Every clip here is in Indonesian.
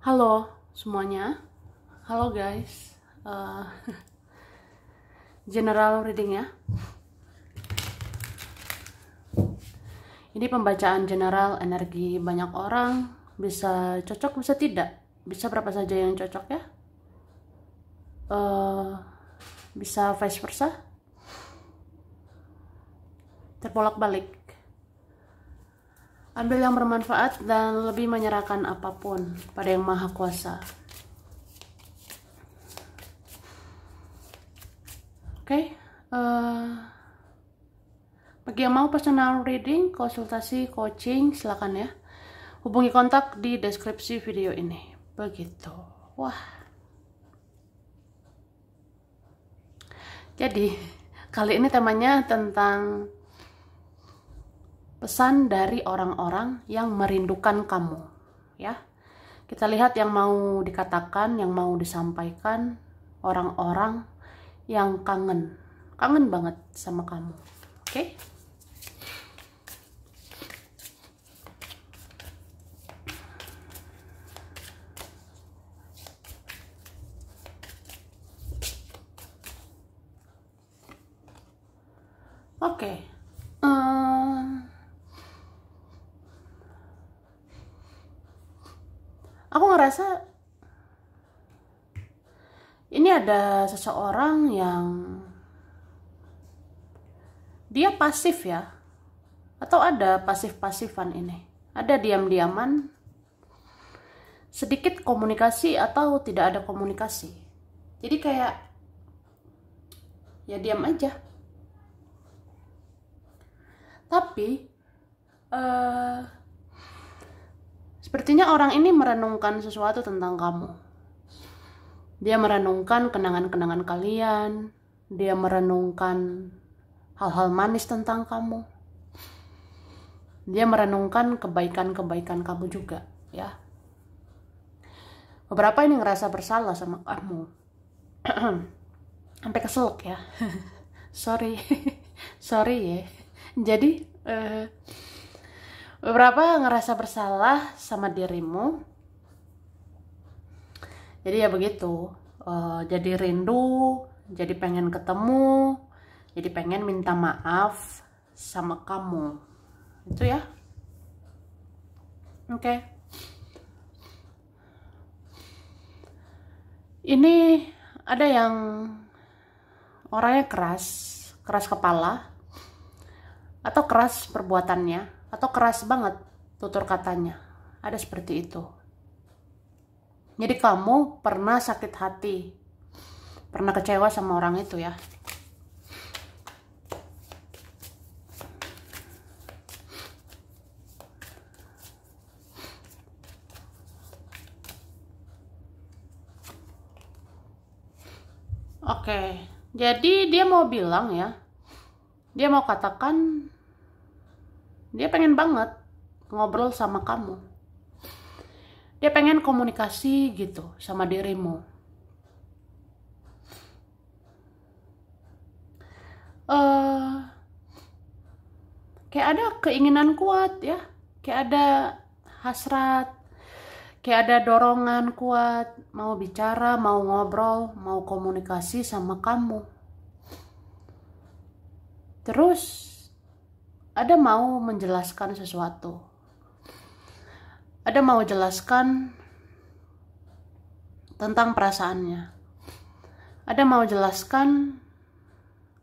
Halo semuanya, halo guys. Eh, General reading ya. Ini pembacaan general energi banyak orang, bisa cocok bisa tidak, bisa berapa saja yang cocok ya. Eh, Bisa vice versa, terbolak-balik. Ambil yang bermanfaat dan lebih menyerahkan apapun pada Yang Maha Kuasa. Oke, bagi yang mau personal reading, konsultasi, coaching, silakan ya. Hubungi kontak di deskripsi video ini. Begitu. Wah. Jadi, kali ini temanya tentang pesan dari orang-orang yang merindukan kamu, ya. Kita lihat yang mau dikatakan, yang mau disampaikan orang-orang yang kangen banget sama kamu. Oke? Oke. Aku ngerasa ini ada seseorang yang dia pasif ya, atau ada pasif-pasifan ini. Ada diam-diaman, sedikit komunikasi atau tidak ada komunikasi. Jadi kayak ya diam aja. Tapi sepertinya orang ini merenungkan sesuatu tentang kamu. Dia merenungkan kenangan-kenangan kalian. Dia merenungkan hal-hal manis tentang kamu. Dia merenungkan kebaikan-kebaikan kamu juga, ya. Beberapa ini ngerasa bersalah sama kamu. Sampai keselak ya. Sorry. Sorry ya. Jadi beberapa ngerasa bersalah sama dirimu. Jadi ya begitu. Jadi rindu, jadi pengen ketemu, jadi pengen minta maaf sama kamu. Itu ya. Oke. Ini ada yang orangnya keras kepala, atau keras perbuatannya, atau keras banget tutur katanya. Ada seperti itu. Jadi kamu pernah sakit hati, pernah kecewa sama orang itu ya. Oke, jadi dia mau bilang ya, dia mau katakan dia pengen banget ngobrol sama kamu. Dia pengen komunikasi gitu sama dirimu. Kayak ada keinginan kuat ya, kayak ada hasrat, kayak ada dorongan kuat, mau bicara, mau ngobrol, mau komunikasi sama kamu. Terus ada mau menjelaskan sesuatu. Ada mau jelaskan tentang perasaannya. Ada mau jelaskan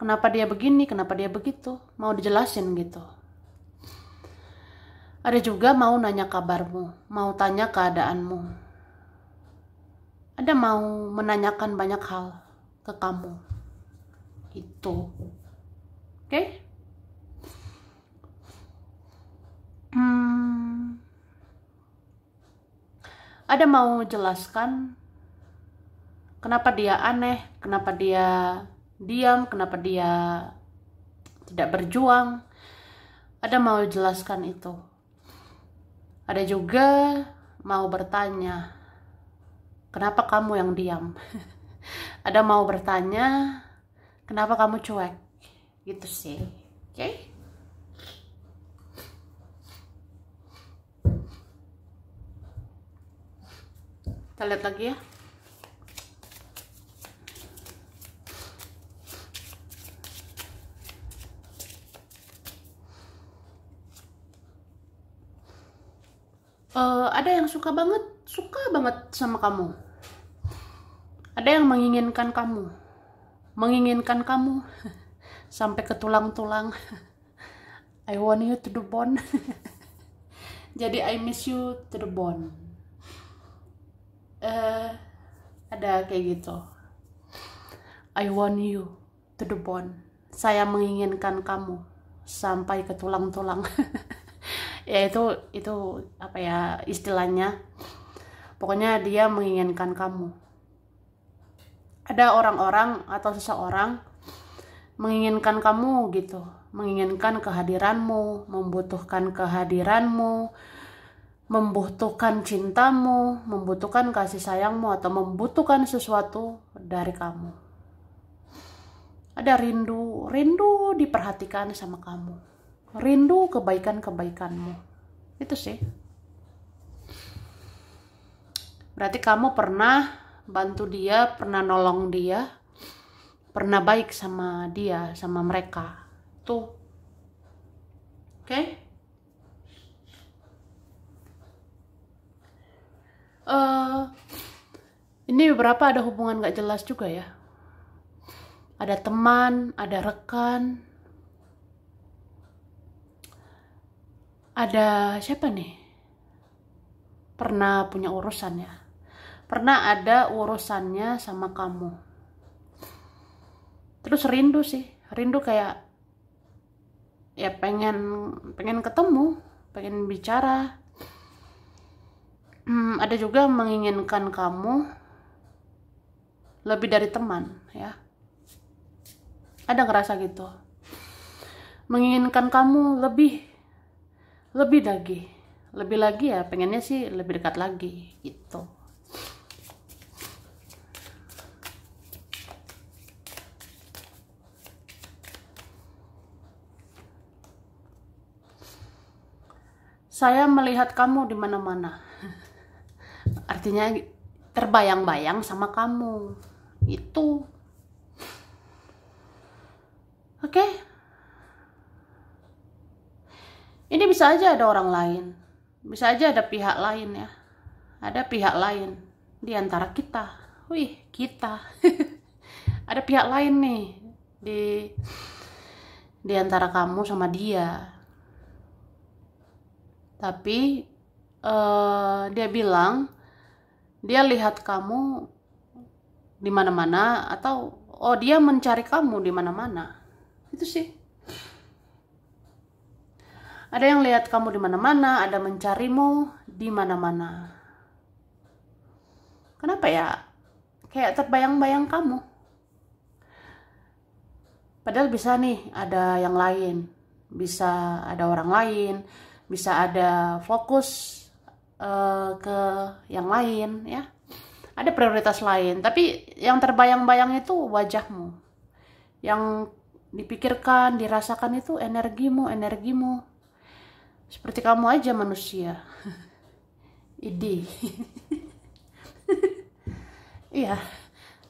kenapa dia begini, kenapa dia begitu. Mau dijelasin gitu. Ada juga mau nanya kabarmu, mau tanya keadaanmu. Ada mau menanyakan banyak hal ke kamu. Itu. Oke? Ada mau jelaskan kenapa dia aneh, kenapa dia diam, kenapa dia tidak berjuang. Ada mau jelaskan itu. Ada juga mau bertanya, kenapa kamu yang diam? Ada mau bertanya, kenapa kamu cuek? Gitu sih. Oke? Kita lihat lagi ya. Ada yang suka banget sama kamu. Ada yang menginginkan kamu sampai ke tulang-tulang. I want you to the bone. Jadi I miss you to the bone. Ada kayak gitu. I want you to the bone. Saya menginginkan kamu sampai ke tulang-tulang. Ya itu apa ya istilahnya. Pokoknya dia menginginkan kamu. Ada orang-orang atau seseorang menginginkan kamu gitu, menginginkan kehadiranmu, membutuhkan kehadiranmu, membutuhkan cintamu, membutuhkan kasih sayangmu, atau membutuhkan sesuatu dari kamu. Ada rindu diperhatikan sama kamu, rindu kebaikan-kebaikanmu. Itu sih. Berarti kamu pernah bantu dia, pernah nolong dia, pernah baik sama dia, sama mereka. Tuh. Oke? Ini beberapa ada hubungan gak jelas juga ya. Ada teman, ada rekan, ada siapa nih? Pernah punya urusan ya. Pernah ada urusannya sama kamu. Terus rindu sih. Rindu kayak ya pengen ketemu, pengen bicara. Ada juga menginginkan kamu lebih dari teman ya. Ada ngerasa gitu. Menginginkan kamu lebih lagi ya, pengennya sih lebih dekat lagi gitu. Saya melihat kamu di mana-mana. Artinya terbayang-bayang sama kamu. Itu. Oke. Ini bisa aja ada orang lain. Bisa aja ada pihak lain ya. Ada pihak lain di antara kita. Wih, kita. Ada pihak lain nih di antara kamu sama dia. Tapi dia bilang dia lihat kamu di mana-mana, atau dia mencari kamu di mana-mana. Itu sih. Ada yang lihat kamu di mana-mana, ada mencarimu di mana-mana. Kenapa ya? Kayak terbayang-bayang kamu. Padahal bisa nih ada yang lain, bisa ada orang lain, bisa ada fokus ke yang lain ya. Ada prioritas lain, tapi yang terbayang-bayang itu wajahmu. Yang dipikirkan, dirasakan itu energimu. Seperti kamu aja manusia. Idi. Iya,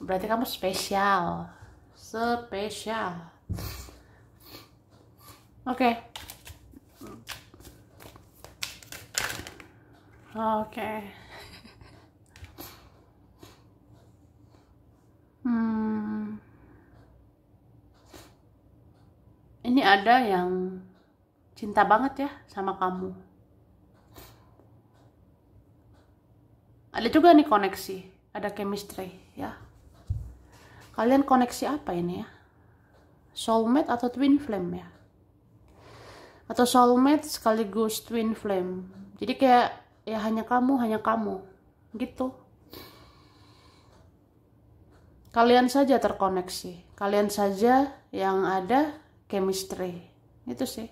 berarti kamu spesial. Oke. Ini ada yang cinta banget ya sama kamu. Ada juga nih koneksi, ada chemistry ya. Kalian koneksi apa ini ya? Soulmate atau twin flame ya? Atau soulmate sekaligus twin flame. Jadi kayak ya hanya kamu gitu. Kalian saja terkoneksi, kalian saja yang ada chemistry. Itu sih.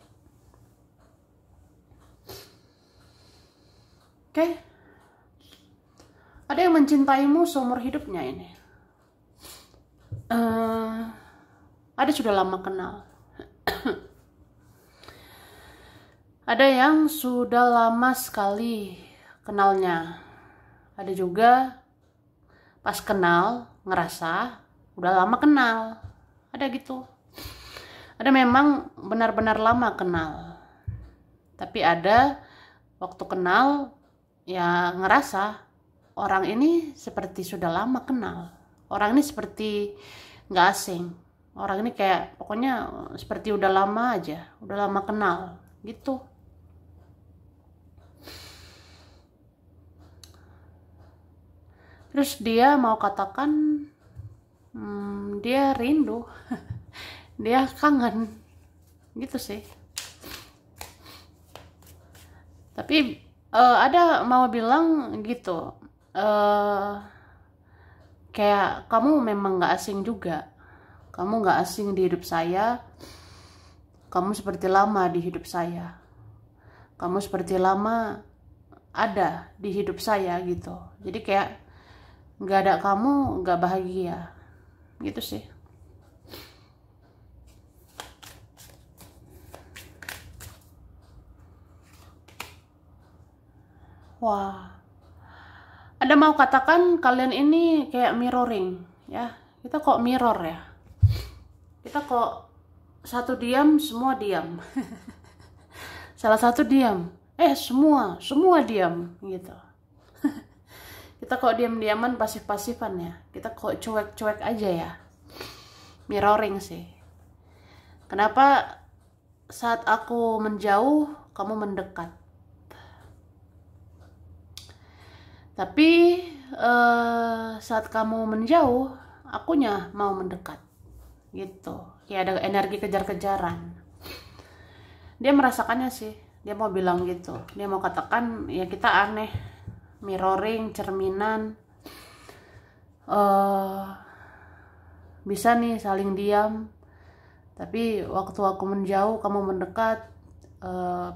Oke. Ada yang mencintaimu seumur hidupnya ini. Ada sudah lama kenal. Ada yang sudah lama sekali kenalnya. Ada juga pas kenal ngerasa udah lama kenal, ada gitu. Ada memang benar-benar lama kenal, tapi ada waktu kenal ya ngerasa orang ini seperti sudah lama kenal, orang ini seperti nggak asing, orang ini kayak pokoknya seperti udah lama aja, udah lama kenal gitu. Terus dia mau katakan dia rindu, dia kangen gitu sih. Tapi ada mau bilang gitu, kayak kamu memang nggak asing juga, kamu nggak asing di hidup saya, kamu seperti lama di hidup saya, kamu seperti lama ada di hidup saya gitu. Jadi kayak nggak ada kamu nggak bahagia gitu sih. Wah, ada mau katakan kalian ini kayak mirroring ya. Kita kok mirror ya, kita kok satu diam semua diam. Salah satu diam semua diam gitu. Kita kok diam-diaman, pasif-pasifan ya, kita kok cuek-cuek aja ya. Mirroring sih. Kenapa saat aku menjauh kamu mendekat, tapi saat kamu menjauh akunya mau mendekat gitu. Kayak ada energi kejar-kejaran. Dia merasakannya sih, dia mau bilang gitu, dia mau katakan ya kita aneh, mirroring, cerminan, bisa nih saling diam, tapi waktu aku menjauh kamu mendekat,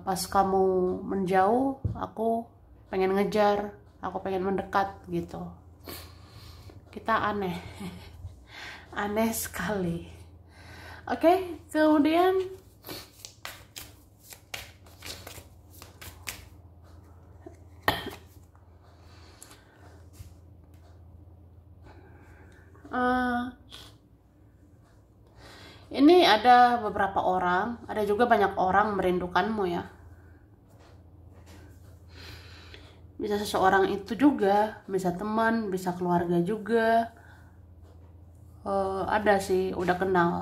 pas kamu menjauh aku pengen ngejar, aku pengen mendekat gitu. Kita aneh. Aneh sekali. Oke, kemudian ini ada beberapa orang, ada juga banyak orang merindukanmu ya. Bisa seseorang itu juga, bisa teman, bisa keluarga juga. Ada sih, udah kenal.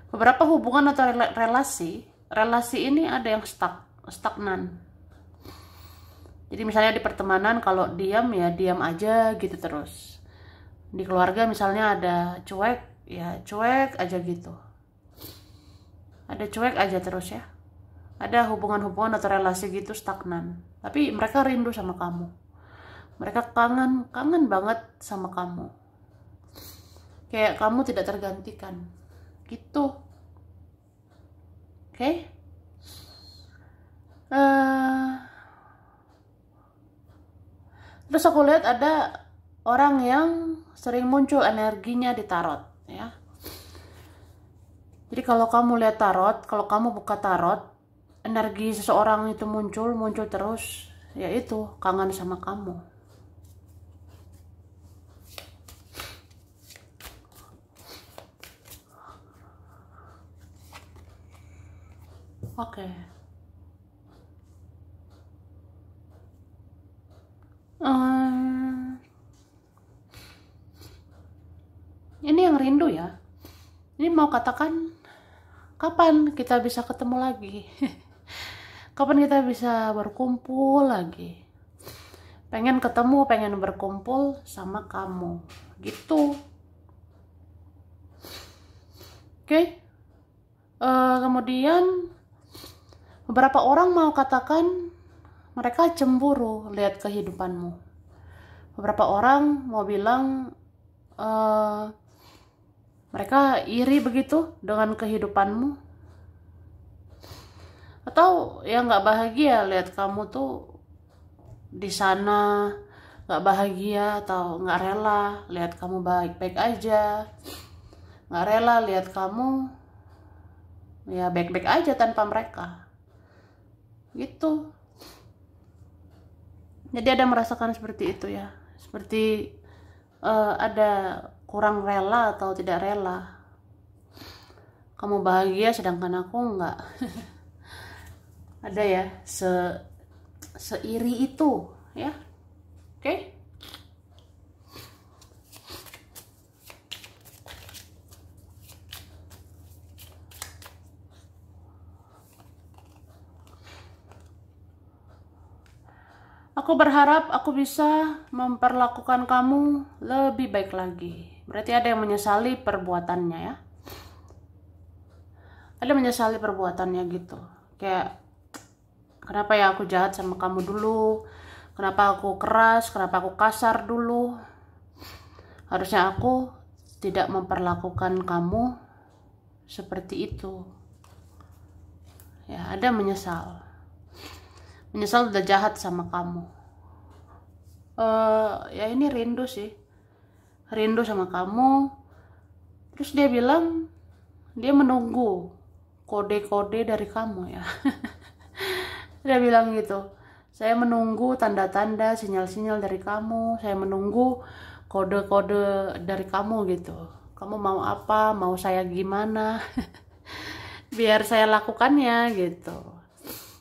Beberapa hubungan atau relasi ini ada yang stagnan. Jadi misalnya di pertemanan kalau diam ya diam aja gitu terus. Di keluarga misalnya ada cuek, ya cuek aja gitu. Ada cuek aja terus ya. Ada hubungan-hubungan atau relasi gitu stagnan. Tapi mereka rindu sama kamu. Mereka kangen banget sama kamu. Kayak kamu tidak tergantikan. Gitu. Oke? Terus aku lihat ada orang yang sering muncul energinya di tarot ya. Jadi kalau kamu lihat tarot, kalau kamu buka tarot, energi seseorang itu muncul terus, yaitu kangen sama kamu. Oke. Ini yang rindu ya. Ini mau katakan kapan kita bisa ketemu lagi? Kapan kita bisa berkumpul lagi? Pengen ketemu, pengen berkumpul sama kamu. Gitu. Oke. Kemudian beberapa orang mau katakan mereka cemburu lihat kehidupanmu. Beberapa orang mau bilang mereka iri begitu dengan kehidupanmu, atau ya nggak bahagia lihat kamu tuh di sana, nggak bahagia atau nggak rela lihat kamu baik-baik aja, nggak rela lihat kamu ya baik-baik aja tanpa mereka gitu. Jadi ada merasakan seperti itu ya, seperti ada kurang rela atau tidak rela. Kamu bahagia sedangkan aku enggak. Ada ya, seiri itu ya. Oke. Aku berharap aku bisa memperlakukan kamu lebih baik lagi. Berarti ada yang menyesali perbuatannya ya. Ada menyesali perbuatannya gitu. Kayak, kenapa ya aku jahat sama kamu dulu? Kenapa aku keras? Kenapa aku kasar dulu? Harusnya aku tidak memperlakukan kamu seperti itu. Ya, ada menyesal. Menyesal udah jahat sama kamu. Ya ini rindu sih. Rindu sama kamu. Terus dia bilang dia menunggu kode-kode dari kamu ya. Dia bilang gitu. Saya menunggu tanda-tanda, sinyal-sinyal dari kamu. Saya menunggu kode-kode dari kamu gitu. Kamu mau apa? Mau saya gimana? Biar saya lakukannya gitu.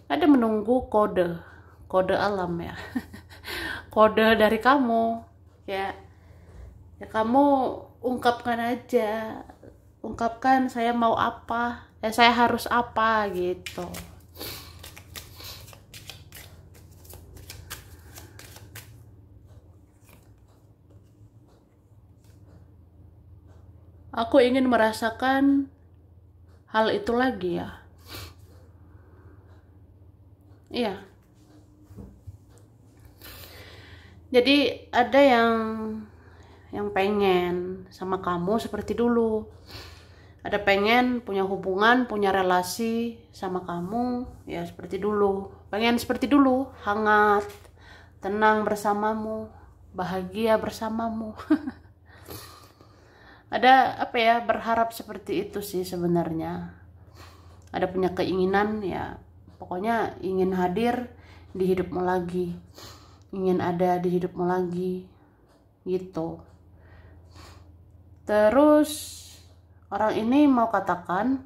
Ada menunggu kode alam ya. Kode dari kamu ya. Ya kamu ungkapkan aja. Ungkapkan saya mau apa, saya harus apa gitu. Aku ingin merasakan hal itu lagi ya. Iya. Jadi ada yang pengen sama kamu seperti dulu. Ada pengen punya hubungan, punya relasi sama kamu ya seperti dulu. Pengen seperti dulu, hangat, tenang bersamamu, bahagia bersamamu. Ada apa ya, berharap seperti itu sih sebenarnya. Ada punya keinginan ya, pokoknya ingin hadir di hidupmu lagi, ingin ada di hidupmu lagi gitu. Terus orang ini mau katakan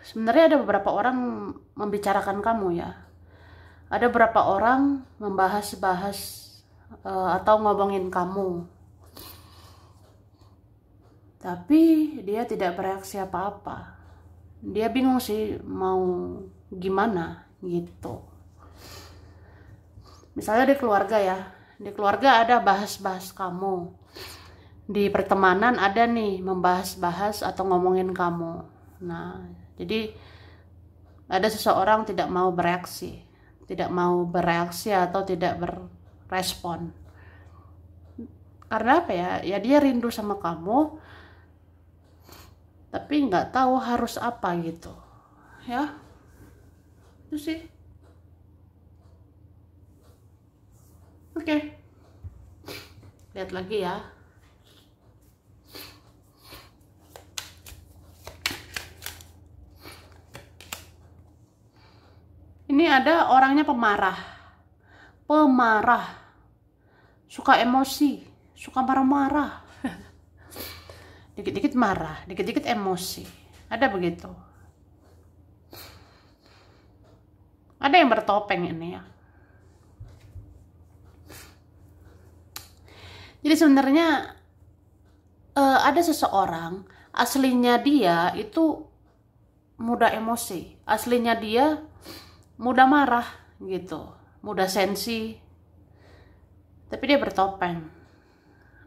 sebenarnya ada beberapa orang membicarakan kamu ya. Ada beberapa orang membahas-bahas atau ngomongin kamu. Tapi dia tidak bereaksi apa-apa. Dia bingung sih mau gimana gitu. Misalnya di keluarga ya. Di keluarga ada bahas-bahas kamu. Di pertemanan ada nih membahas-bahas atau ngomongin kamu. Nah, jadi ada seseorang tidak mau bereaksi. Tidak mau bereaksi atau tidak berespon. Karena apa ya? Ya dia rindu sama kamu. Tapi nggak tahu harus apa gitu. Ya. Itu sih. Oke. Lihat lagi ya. Ini ada orangnya pemarah. Pemarah. Suka emosi, suka marah-marah. Dikit-dikit marah, dikit-dikit emosi. Ada begitu. Ada yang bertopeng ini ya. Jadi sebenarnya ada seseorang, aslinya dia itu mudah emosi, aslinya dia mudah marah gitu, mudah sensi. Tapi dia bertopeng,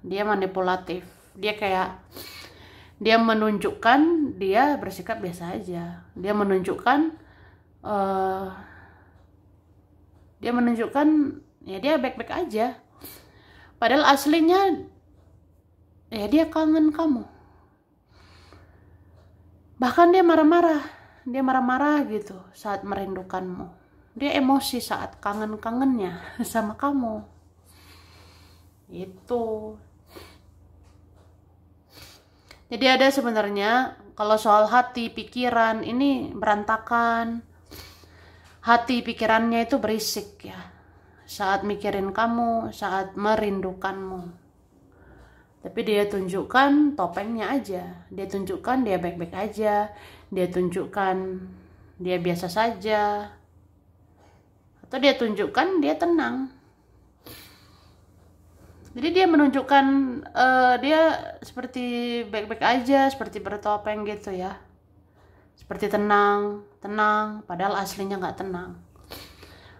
dia manipulatif, dia menunjukkan dia bersikap biasa aja, dia menunjukkan ya dia baik-baik aja. Padahal aslinya ya dia kangen kamu. Bahkan dia marah-marah gitu saat merindukanmu. Dia emosi saat kangen-kangennya sama kamu. Itu. Jadi ada sebenarnya kalau soal hati, pikiran ini berantakan. hati pikirannya itu berisik ya, saat mikirin kamu, saat merindukanmu. Tapi dia tunjukkan topengnya aja, dia tunjukkan dia baik-baik aja, dia tunjukkan dia biasa saja, atau dia tunjukkan dia tenang. Jadi dia menunjukkan dia seperti baik-baik aja, seperti bertopeng gitu ya, seperti tenang, padahal aslinya nggak tenang.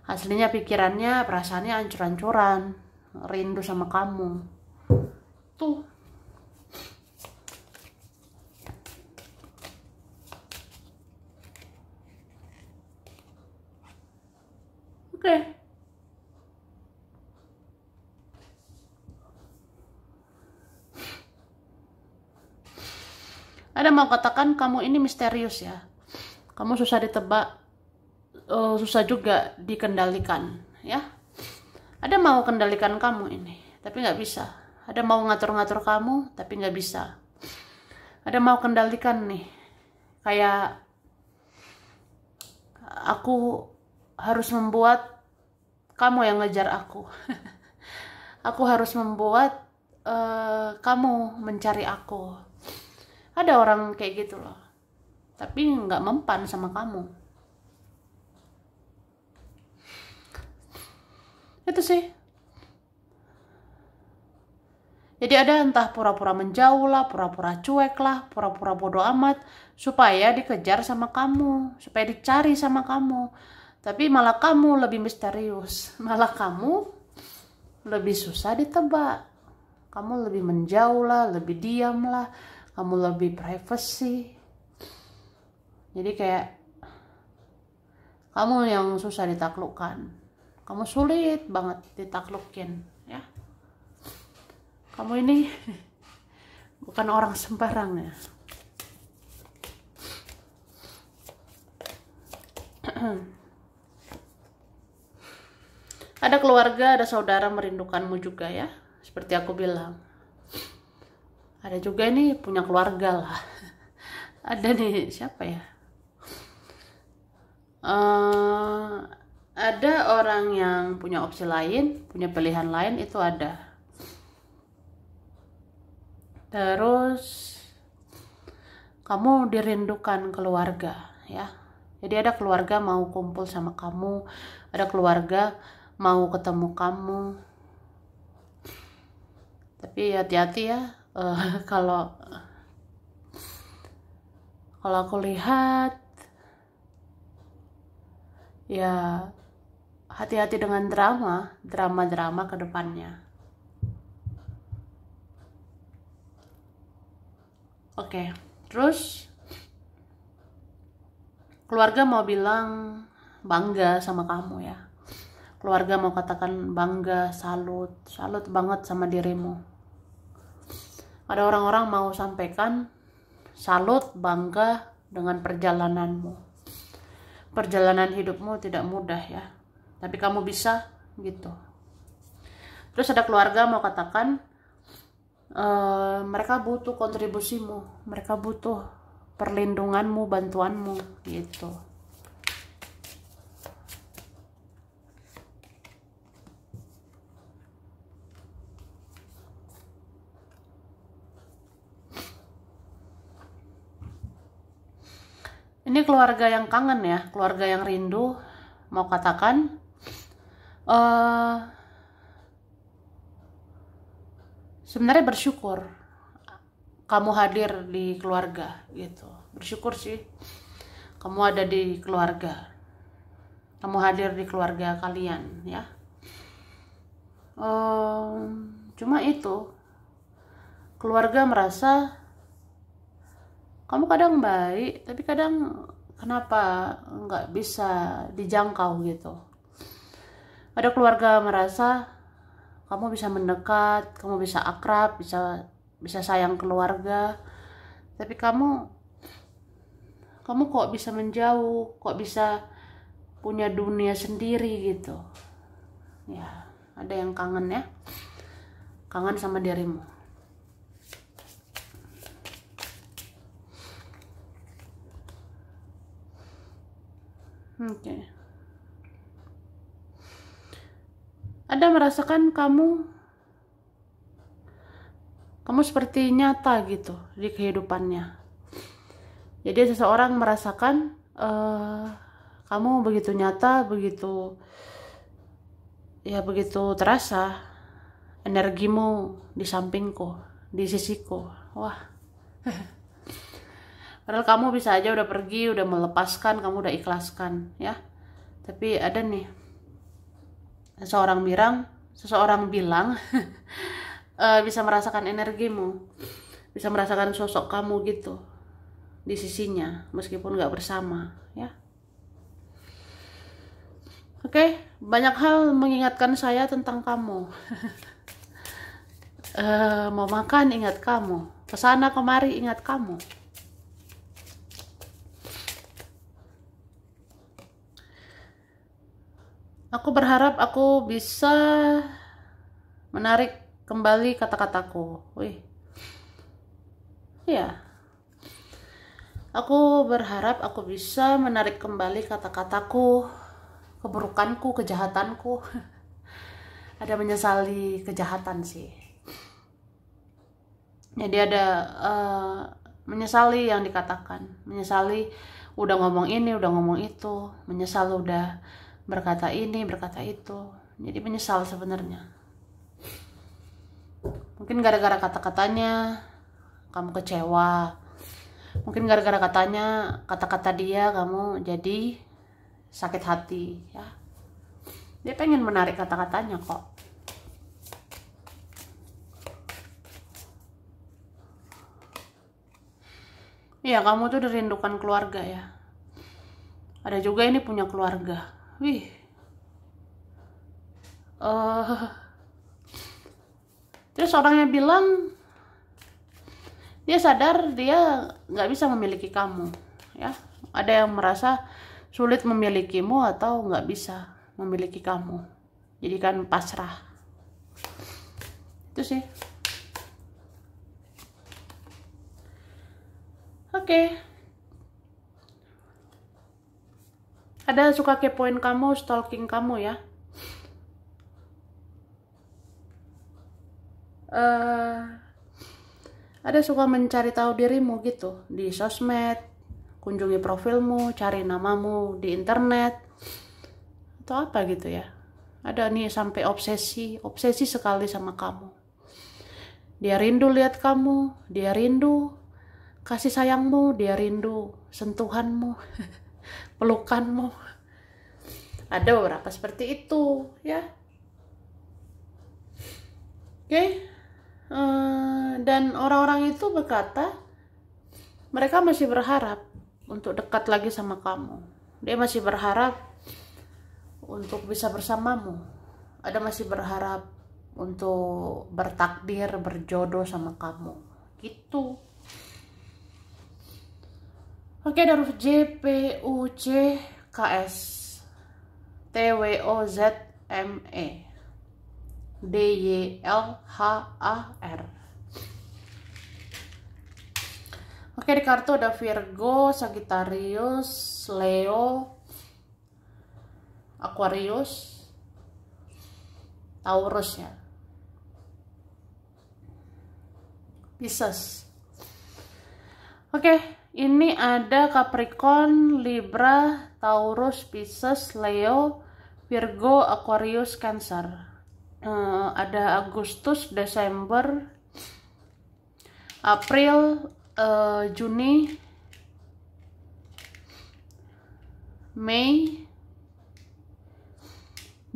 Aslinya pikirannya, perasaannya hancur-hancuran, rindu sama kamu. Tuh. Oke. Ada mau katakan kamu ini misterius ya. Kamu susah ditebak, susah juga dikendalikan ya. Ada mau kendalikan kamu ini, tapi nggak bisa. Ada mau ngatur-ngatur kamu, tapi nggak bisa. Ada mau kendalikan nih, kayak aku harus membuat kamu yang ngejar aku. Aku harus membuat kamu mencari aku. Ada orang kayak gitu loh, tapi nggak mempan sama kamu. Itu sih. Jadi ada entah pura-pura menjauh lah, pura-pura cuek lah, pura-pura bodoh amat, supaya dikejar sama kamu, supaya dicari sama kamu. Tapi malah kamu lebih misterius, malah kamu lebih susah ditebak. Kamu lebih menjauh lah, lebih diam lah, kamu lebih privacy. Jadi kayak kamu yang susah ditaklukkan, kamu sulit banget ditaklukin ya. Kamu ini bukan orang sembarang ya. Ada keluarga, ada saudara merindukanmu juga ya, seperti aku bilang. Ada juga nih punya keluarga lah. Ada nih siapa ya? Ada orang yang punya opsi lain, punya pilihan lain, itu ada. Terus kamu dirindukan keluarga ya. Jadi ada keluarga mau kumpul sama kamu, ada keluarga mau ketemu kamu. Tapi hati-hati ya, kalau aku lihat ya, hati-hati dengan drama ke depannya. Oke, terus keluarga mau bilang bangga sama kamu ya. Keluarga mau katakan bangga, salut banget sama dirimu. Ada orang-orang mau sampaikan salut, bangga dengan perjalananmu. Perjalanan hidupmu tidak mudah ya, tapi kamu bisa gitu. Terus ada keluarga mau katakan mereka butuh kontribusimu, mereka butuh perlindunganmu, bantuanmu gitu. Ini keluarga yang kangen ya, keluarga yang rindu, mau katakan sebenarnya bersyukur kamu hadir di keluarga gitu. Bersyukur sih kamu ada di keluarga, kamu hadir di keluarga kalian ya. Cuma itu, keluarga merasa kamu kadang baik, tapi kadang kenapa nggak bisa dijangkau gitu. Ada keluarga merasa kamu bisa mendekat, kamu bisa akrab, bisa sayang keluarga, tapi kamu kok bisa menjauh, kok bisa punya dunia sendiri gitu. Ya, ada yang kangen ya, kangen sama dirimu. Oke. ada merasakan kamu seperti nyata gitu di kehidupannya. Jadi seseorang merasakan kamu begitu nyata, begitu terasa energimu di sampingku, di sisiku. Wah. Padahal kamu bisa aja udah pergi, udah melepaskan, kamu udah ikhlaskan, ya. Tapi ada nih seseorang bilang bisa merasakan energimu, bisa merasakan sosok kamu gitu di sisinya, meskipun nggak bersama, ya. Oke, banyak hal mengingatkan saya tentang kamu. Mau makan ingat kamu, kesana kemari ingat kamu. Aku berharap aku bisa menarik kembali kata-kataku. Wih, ya. Aku berharap aku bisa menarik kembali kata-kataku, keburukanku, kejahatanku. Ada menyesali kejahatan sih. Jadi ada menyesali yang dikatakan, menyesali udah ngomong ini, udah ngomong itu, menyesal udah berkata ini, berkata itu. Jadi menyesal sebenarnya. Mungkin gara-gara kata-katanya kamu kecewa. Mungkin gara-gara kata-kata dia kamu jadi sakit hati, ya. Dia pengen menarik kata-katanya kok. Iya, kamu tuh dirindukan keluarga, ya. Ada juga ini punya keluarga. Wih. Terus orangnya bilang dia sadar dia nggak bisa memiliki kamu, ya. Ada yang merasa sulit memilikimu atau nggak bisa memiliki kamu, jadi kan pasrah. Itu sih. Oke. Ada suka kepoin kamu, stalking kamu, ya. Ada suka mencari tahu dirimu gitu di sosmed, kunjungi profilmu, cari namamu di internet atau apa gitu, ya. Ada nih sampai obsesi sekali sama kamu. Dia rindu lihat kamu, dia rindu kasih sayangmu, dia rindu sentuhanmu, pelukanmu. Ada beberapa seperti itu, ya. Oke. Dan orang-orang itu berkata mereka masih berharap untuk dekat lagi sama kamu. Dia masih berharap untuk bisa bersamamu. Ada masih berharap untuk bertakdir, berjodoh sama kamu. Gitu. Oke, dari JPUCKS TWOZME DYLHAR. Oke, di kartu ada Virgo, Sagittarius, Leo, Aquarius, Taurus, ya. Pisces. Oke, ini ada Capricorn, Libra, Taurus, Pisces, Leo, Virgo, Aquarius, Cancer. Ada Agustus, Desember, April, Juni, Mei,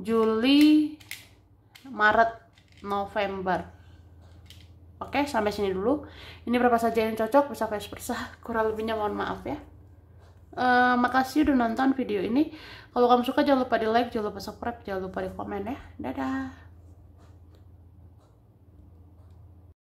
Juli, Maret, November. Oke, sampai sini dulu. Ini berapa saja yang cocok, bisa vice versa. Kurang lebihnya mohon maaf, ya. Makasih udah nonton video ini. Kalau kamu suka jangan lupa di like, jangan lupa subscribe, jangan lupa di komen, ya. Dadah.